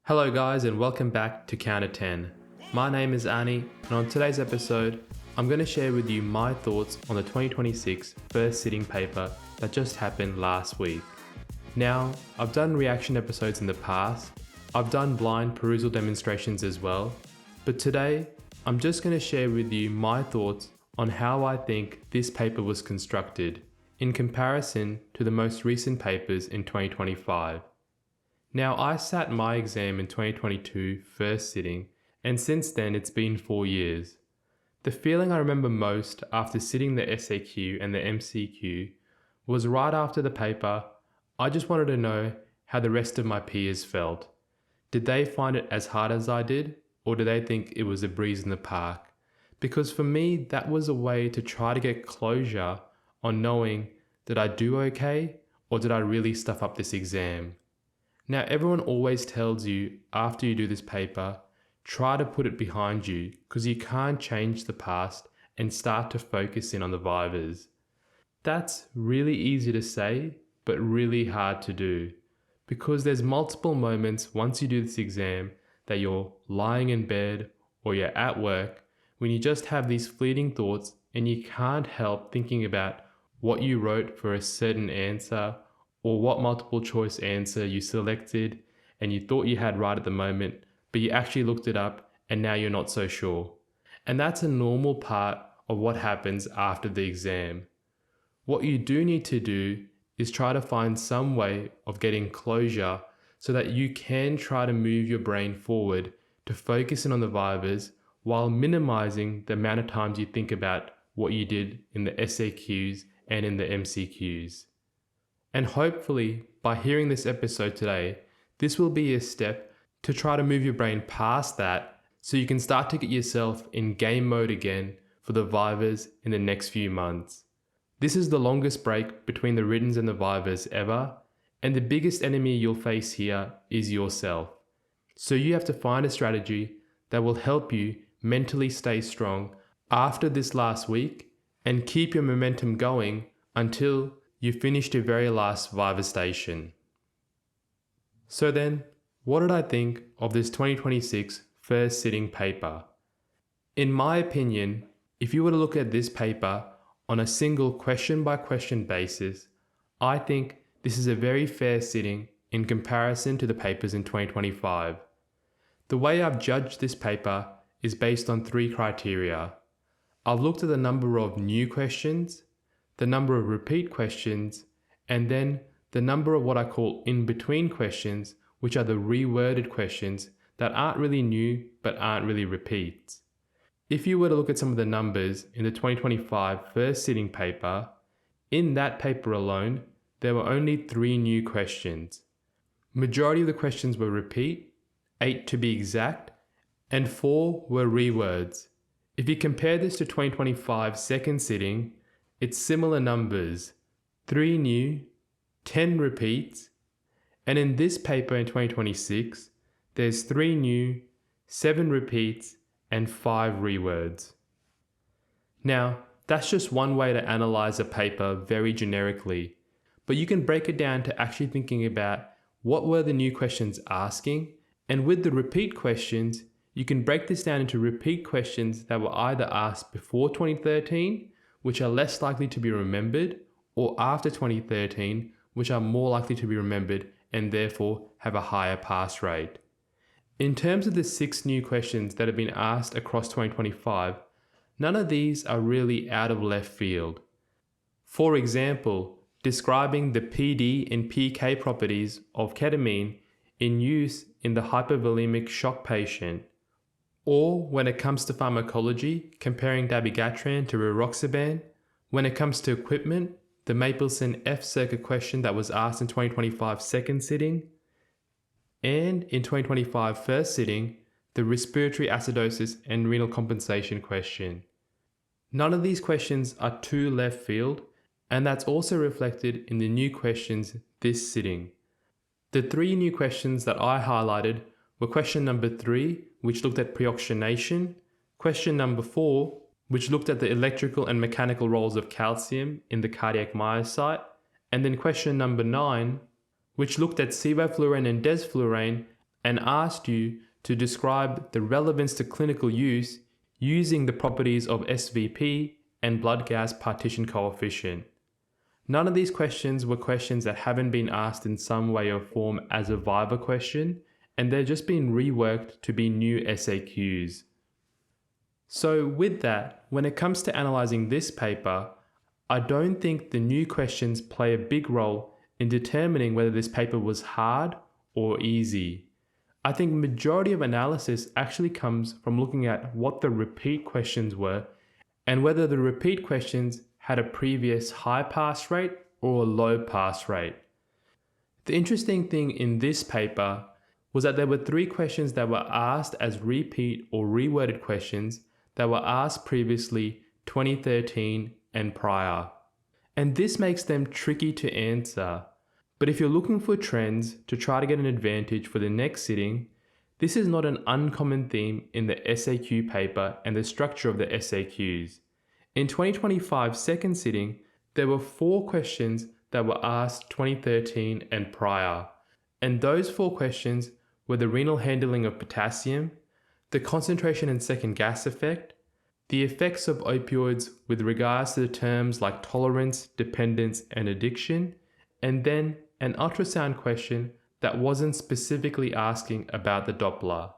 Hello guys and welcome back to Counter 10. My name is Annie and on today's episode I'm going to share with you my thoughts on the 2026 first sitting paper that just happened last week. Now, I've done reaction episodes in the past, I've done blind perusal demonstrations as well, but today I'm just going to share with you my thoughts on how I think this paper was constructed in comparison to the most recent papers in 2025. Now, I sat my exam in 2022 first sitting, and since then it's been 4 years. The feeling I remember most after sitting the SAQ and the MCQ was right after the paper, I just wanted to know how the rest of my peers felt. Did they find it as hard as I did, or did they think it was a breeze in the park? Because for me, that was a way to try to get closure on knowing, did I do okay, or did I really stuff up this exam? Now, everyone always tells you after you do this paper, try to put it behind you because you can't change the past and start to focus in on the vivas. That's really easy to say, but really hard to do because there's multiple moments once you do this exam that you're lying in bed or you're at work when you just have these fleeting thoughts and you can't help thinking about what you wrote for a certain answer or what multiple choice answer you selected and you thought you had right at the moment, but you actually looked it up and now you're not so sure. And that's a normal part of what happens after the exam. What you do need to do is try to find some way of getting closure so that you can try to move your brain forward to focus in on the vivas while minimizing the amount of times you think about what you did in the SAQs and in the MCQs. And hopefully, by hearing this episode today, this will be a step to try to move your brain past that so you can start to get yourself in game mode again for the vivas in the next few months. This is the longest break between the writtens and the vivas ever, and the biggest enemy you'll face here is yourself. So you have to find a strategy that will help you mentally stay strong after this last week and keep your momentum going until you finished your very last Viva station. So then, what did I think of this 2026 first sitting paper? In my opinion, if you were to look at this paper on a single question by question basis, I think this is a very fair sitting in comparison to the papers in 2025. The way I've judged this paper is based on 3 criteria. I've looked at the number of new questions, the number of repeat questions, and then the number of what I call in-between questions, which are the reworded questions that aren't really new but aren't really repeats. If you were to look at some of the numbers in the 2025 first sitting paper, in that paper alone, there were only 3 new questions. Majority of the questions were repeat, 8 to be exact, and 4 were rewords. If you compare this to 2025 second sitting, it's similar numbers, 3 new, 10 repeats, and in this paper in 2026, there's 3 new, 7 repeats, and 5 rewords. Now, that's just one way to analyze a paper very generically, but you can break it down to actually thinking about what were the new questions asking, and with the repeat questions, you can break this down into repeat questions that were either asked before 2013, which are less likely to be remembered, or after 2013, which are more likely to be remembered and therefore have a higher pass rate. In terms of the 6 new questions that have been asked across 2025, none of these are really out of left field. For example, describing the PD and PK properties of ketamine in use in the hypovolemic shock patient, or when it comes to pharmacology, comparing dabigatran to rivaroxaban. When it comes to equipment, the Mapleson F circuit question that was asked in 2025 second sitting, and in 2025 first sitting, the respiratory acidosis and renal compensation question. None of these questions are too left field, and that's also reflected in the new questions this sitting. The 3 new questions that I highlighted were question number 3, which looked at preoxygenation, question number 4, which looked at the electrical and mechanical roles of calcium in the cardiac myocyte, and then question number 9, which looked at sevoflurane and desflurane and asked you to describe the relevance to clinical use using the properties of SVP and blood gas partition coefficient. None of these questions were questions that haven't been asked in some way or form as a Viva question, and they're just being reworked to be new SAQs. So with that, when it comes to analysing this paper, I don't think the new questions play a big role in determining whether this paper was hard or easy. I think majority of analysis actually comes from looking at what the repeat questions were and whether the repeat questions had a previous high pass rate or a low pass rate. The interesting thing in this paper was that there were 3 questions that were asked as repeat or reworded questions that were asked previously 2013 and prior. And this makes them tricky to answer. But if you're looking for trends to try to get an advantage for the next sitting, this is not an uncommon theme in the SAQ paper and the structure of the SAQs. In 2025's second sitting, there were 4 questions that were asked 2013 and prior. And those 4 questions were the renal handling of potassium, the concentration and second gas effect, the effects of opioids with regards to the terms like tolerance, dependence, and addiction, and then an ultrasound question that wasn't specifically asking about the Doppler.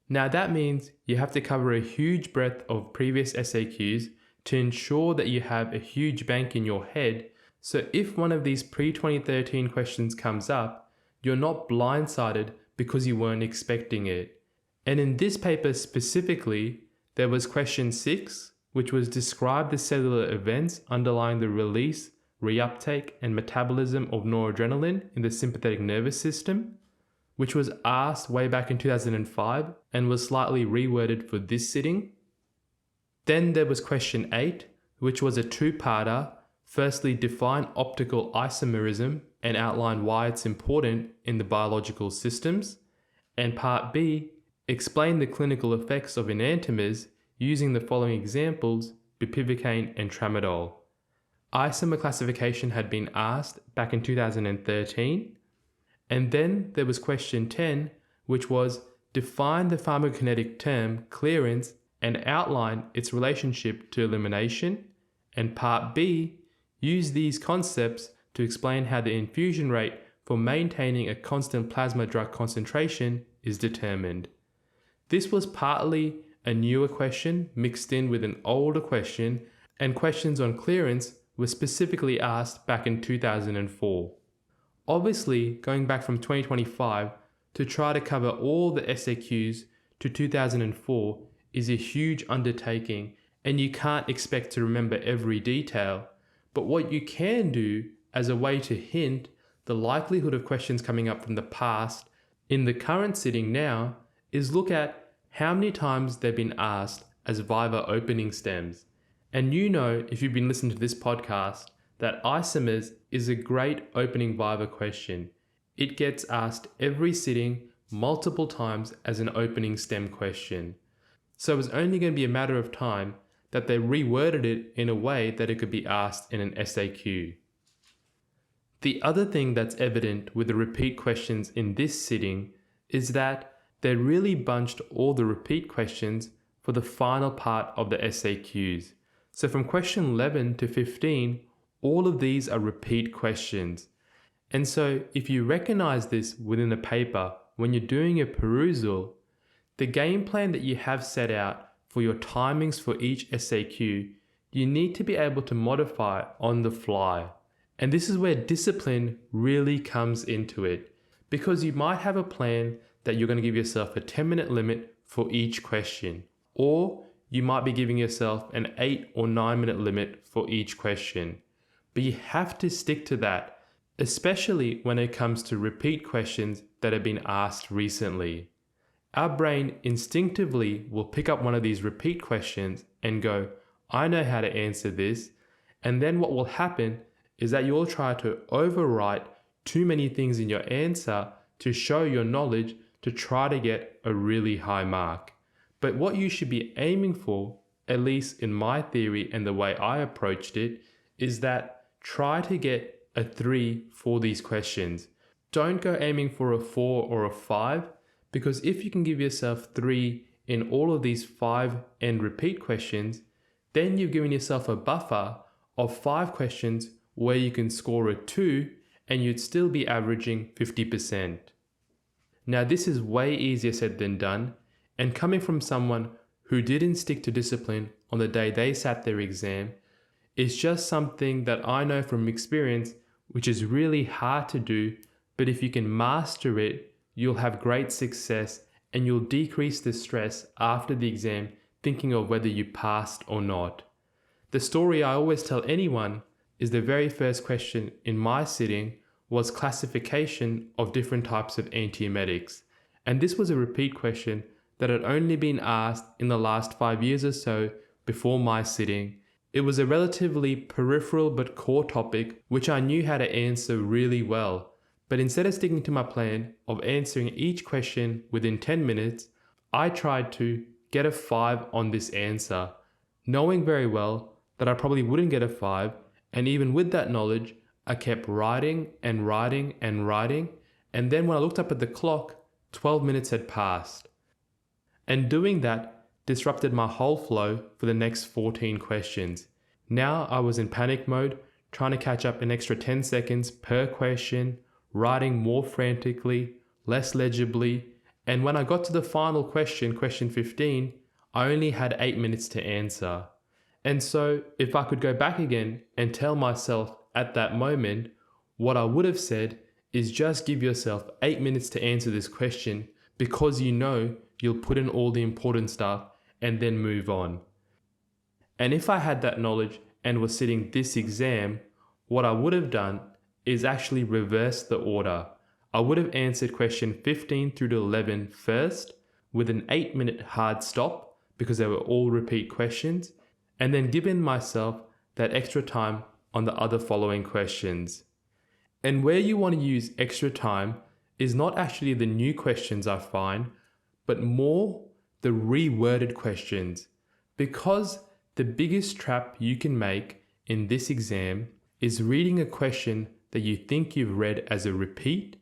Now that means you have to cover a huge breadth of previous SAQs to ensure that you have a huge bank in your head, so if one of these pre-2013 questions comes up, you're not blindsided because you weren't expecting it. And in this paper specifically, there was question 6, which was describe the cellular events underlying the release, reuptake, and metabolism of noradrenaline in the sympathetic nervous system, which was asked way back in 2005 and was slightly reworded for this sitting. Then there was question 8, which was a 2-parter. Firstly, define optical isomerism and outline why it's important in the biological systems. And part B, explain the clinical effects of enantiomers using the following examples, bupivacaine and tramadol. Isomer classification had been asked back in 2013. And then there was question 10, which was define the pharmacokinetic term clearance and outline its relationship to elimination. And part B, use these concepts to explain how the infusion rate for maintaining a constant plasma drug concentration is determined. This was partly a newer question mixed in with an older question, and questions on clearance were specifically asked back in 2004. Obviously, going back from 2025 to try to cover all the SAQs to 2004 is a huge undertaking, and you can't expect to remember every detail. But what you can do as a way to hint the likelihood of questions coming up from the past in the current sitting now is look at how many times they've been asked as Viva opening stems. And you know, if you've been listening to this podcast, that isomers is a great opening Viva question. It gets asked every sitting multiple times as an opening STEM question. So it was only going to be a matter of time that they reworded it in a way that it could be asked in an SAQ. The other thing that's evident with the repeat questions in this sitting is that they really bunched all the repeat questions for the final part of the SAQs. So from question 11 to 15, all of these are repeat questions. And so if you recognize this within a paper when you're doing a perusal, the game plan that you have set out for your timings for each SAQ, you need to be able to modify on the fly. And this is where discipline really comes into it, because you might have a plan that you're going to give yourself a 10-minute limit for each question, or you might be giving yourself an 8 or 9-minute limit for each question. But you have to stick to that, especially when it comes to repeat questions that have been asked recently. Our brain instinctively will pick up one of these repeat questions and go, I know how to answer this. And then what will happen is that you'll try to overwrite too many things in your answer to show your knowledge to try to get a really high mark. But what you should be aiming for, at least in my theory and the way I approached it, is that try to get a 3 for these questions. Don't go aiming for a 4 or a 5, because if you can give yourself 3 in all of these 5 and repeat questions, then you've given yourself a buffer of 5 questions where you can score a 2 and you'd still be averaging 50%. Now this is way easier said than done, and coming from someone who didn't stick to discipline on the day they sat their exam, is just something that I know from experience, which is really hard to do, but if you can master it, you'll have great success and you'll decrease the stress after the exam thinking of whether you passed or not. The story I always tell anyone is the very first question in my sitting was classification of different types of antiemetics. And this was a repeat question that had only been asked in the last 5 years or so before my sitting. It was a relatively peripheral but core topic which I knew how to answer really well. But instead of sticking to my plan of answering each question within 10 minutes, I tried to get a 5 on this answer, knowing very well that I probably wouldn't get a 5, and even with that knowledge, I kept writing and writing and writing, and then when I looked up at the clock, 12 minutes had passed. And doing that disrupted my whole flow for the next 14 questions. Now I was in panic mode, trying to catch up an extra 10 seconds per question, writing more frantically, less legibly, and when I got to the final question, question 15, I only had 8 minutes to answer. And so if I could go back again and tell myself at that moment, what I would have said is just give yourself 8 minutes to answer this question, because you know you'll put in all the important stuff and then move on. And if I had that knowledge and was sitting this exam, what I would have done is actually reverse the order. I would have answered question 15 through to 11 first with an 8-minute hard stop because they were all repeat questions, and then given myself that extra time on the other following questions. And where you want to use extra time is not actually the new questions I find, but more the reworded questions, because the biggest trap you can make in this exam is reading a question that you think you've read as a repeat,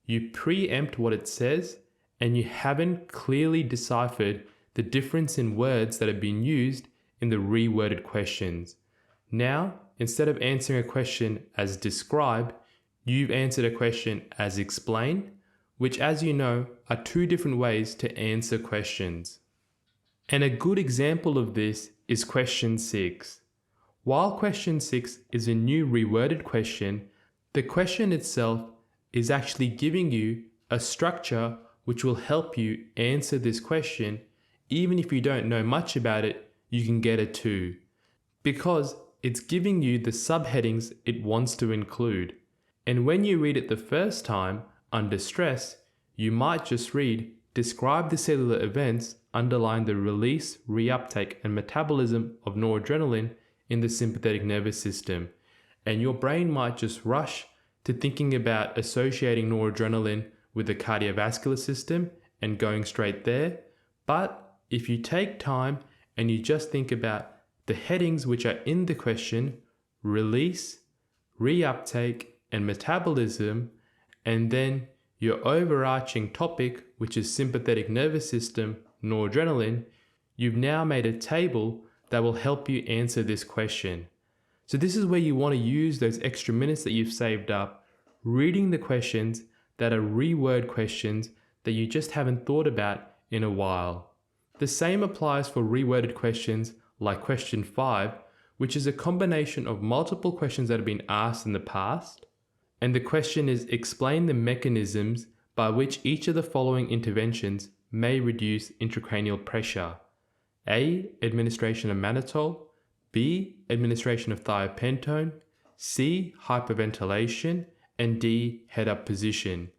you preempt what it says, and you haven't clearly deciphered the difference in words that have been used in the reworded questions. Now, instead of answering a question as describe, you've answered a question as explain, which, as you know, are 2 different ways to answer questions. And a good example of this is question 6. While question 6 is a new reworded question, the question itself is actually giving you a structure which will help you answer this question. Even if you don't know much about it, you can get a 2, because it's giving you the subheadings it wants to include. And when you read it the first time, under stress, you might just read, describe the cellular events underlying the release, reuptake, and metabolism of noradrenaline in the sympathetic nervous system. And your brain might just rush to thinking about associating noradrenaline with the cardiovascular system and going straight there. But if you take time and you just think about the headings which are in the question, release, reuptake, and metabolism, and then your overarching topic, which is sympathetic nervous system, noradrenaline, you've now made a table that will help you answer this question. So this is where you want to use those extra minutes that you've saved up, reading the questions that are reword questions that you just haven't thought about in a while. The same applies for reworded questions like question 5, which is a combination of multiple questions that have been asked in the past. And the question is, explain the mechanisms by which each of the following interventions may reduce intracranial pressure. A, administration of mannitol. B, administration of thiopentone. C, hyperventilation. And D, head-up position.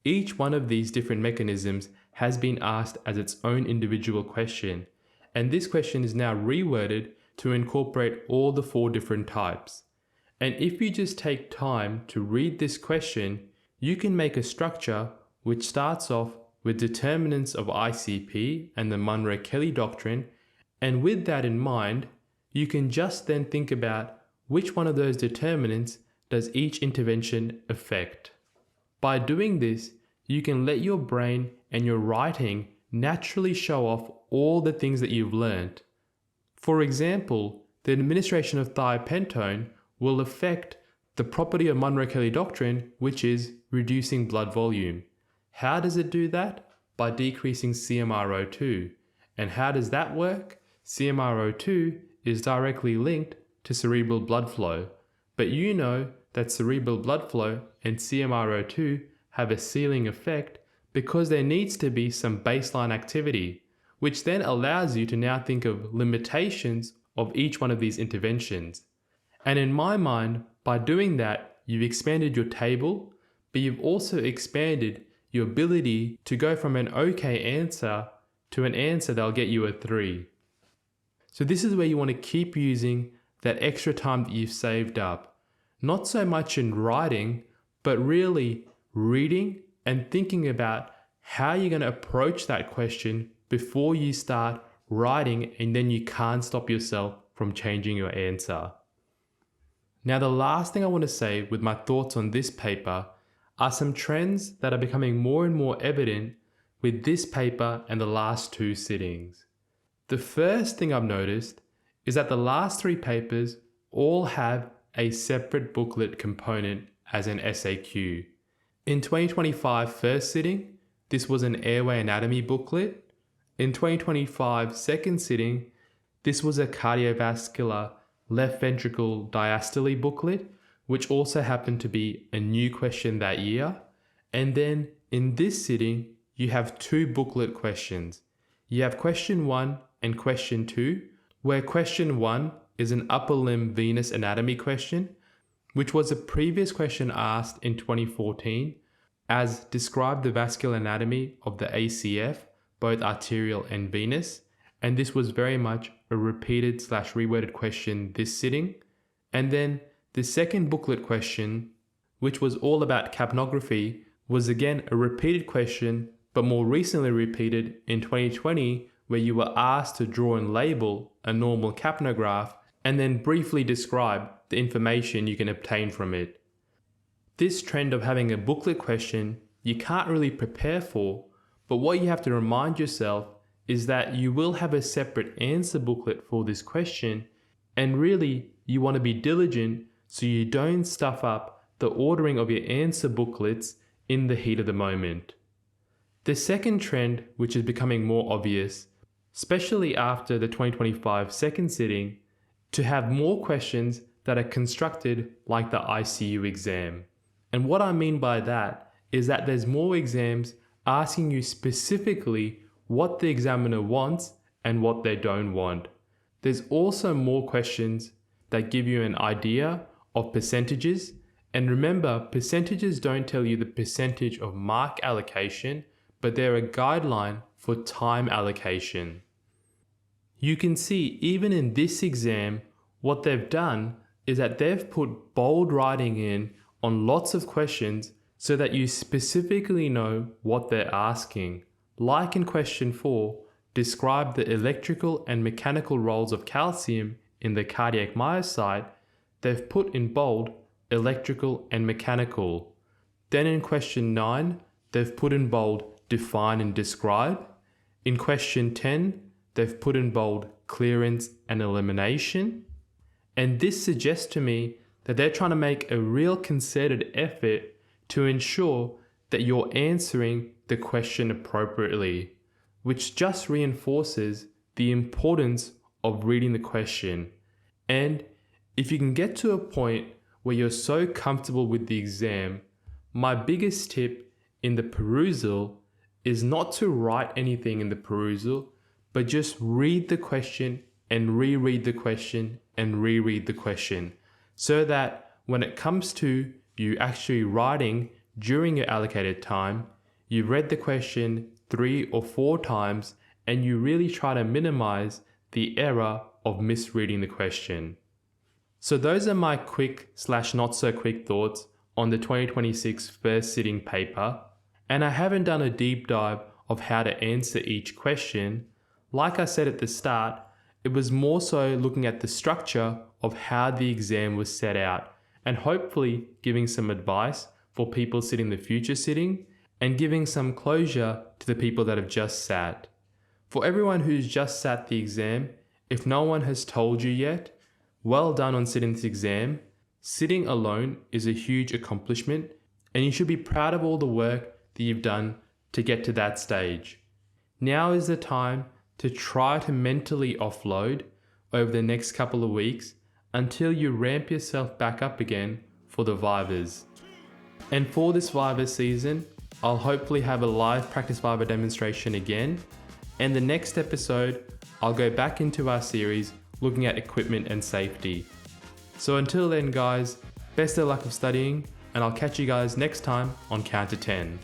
Each one of these different mechanisms has been asked as its own individual question, and this question is now reworded to incorporate all the 4 different types. And if you just take time to read this question, you can make a structure which starts off with determinants of ICP and the Monroe-Kelly doctrine, and with that in mind, you can just then think about which one of those determinants does each intervention affect. By doing this, you can let your brain and your writing naturally show off all the things that you've learned. For example, the administration of thiopentone will affect the property of Monro-Kelly doctrine, which is reducing blood volume. How does it do that? By decreasing CMRO2. And how does that work? CMRO2 is directly linked to cerebral blood flow. But you know that cerebral blood flow and CMRO2 have a ceiling effect because there needs to be some baseline activity, which then allows you to now think of limitations of each one of these interventions. And in my mind, by doing that, you've expanded your table, but you've also expanded your ability to go from an okay answer to an answer that'll get you a 3. So this is where you want to keep using that extra time that you've saved up. Not so much in writing, but really reading and thinking about how you're going to approach that question before you start writing, and then you can't stop yourself from changing your answer. Now, the last thing I want to say with my thoughts on this paper are some trends that are becoming more and more evident with this paper and the last 2 sittings. The first thing I've noticed is that the last 3 papers all have a separate booklet component as an SAQ. In 2025 first sitting, this was an airway anatomy booklet. In 2025 second sitting, this was a cardiovascular left ventricle diastole booklet, which also happened to be a new question that year. And then in this sitting, you have 2 booklet questions. You have question 1 and question 2, where question 1 is an upper limb venous anatomy question, which was a previous question asked in 2014, as describe the vascular anatomy of the ACF, both arterial and venous. And this was very much a repeated / reworded question this sitting. And then the second booklet question, which was all about capnography, was again a repeated question, but more recently repeated in 2020, where you were asked to draw and label a normal capnograph and then briefly describe the information you can obtain from it. This trend of having a booklet question you can't really prepare for, but what you have to remind yourself is that you will have a separate answer booklet for this question, and really you want to be diligent so you don't stuff up the ordering of your answer booklets in the heat of the moment. The second trend, which is becoming more obvious, especially after the 2025 second sitting, to have more questions that are constructed like the ICU exam. And what I mean by that is that there's more exams asking you specifically what the examiner wants and what they don't want. There's also more questions that give you an idea of percentages. And remember, percentages don't tell you the percentage of mark allocation, but they're a guideline for time allocation. You can see even in this exam, what they've done is that they've put bold writing in on lots of questions so that you specifically know what they're asking. Like in question 4, describe the electrical and mechanical roles of calcium in the cardiac myocyte, they've put in bold electrical and mechanical. Then in question 9, they've put in bold define and describe. In question 10, they've put in bold clearance and elimination. And this suggests to me that they're trying to make a real concerted effort to ensure that you're answering the question appropriately, which just reinforces the importance of reading the question. And if you can get to a point where you're so comfortable with the exam, my biggest tip in the perusal is not to write anything in the perusal, but just read the question and reread the question and reread the question, so that when it comes to you actually writing during your allocated time, you've read the question 3 or 4 times and you really try to minimize the error of misreading the question. So those are my quick / not so quick thoughts on the 2026 first sitting paper, and I haven't done a deep dive of how to answer each question. Like I said at the start, it was more so looking at the structure of how the exam was set out and hopefully giving some advice for people sitting the future sitting and giving some closure to the people that have just sat. For everyone who's just sat the exam, if no one has told you yet, well done on sitting this exam. Sitting alone is a huge accomplishment, and you should be proud of all the work that you've done to get to that stage. Now is the time to try to mentally offload over the next couple of weeks until you ramp yourself back up again for the Vivas. And for this Viva season, I'll hopefully have a live practice Viva demonstration again, and the next episode, I'll go back into our series looking at equipment and safety. So until then guys, best of luck of studying, and I'll catch you guys next time on Count to 10.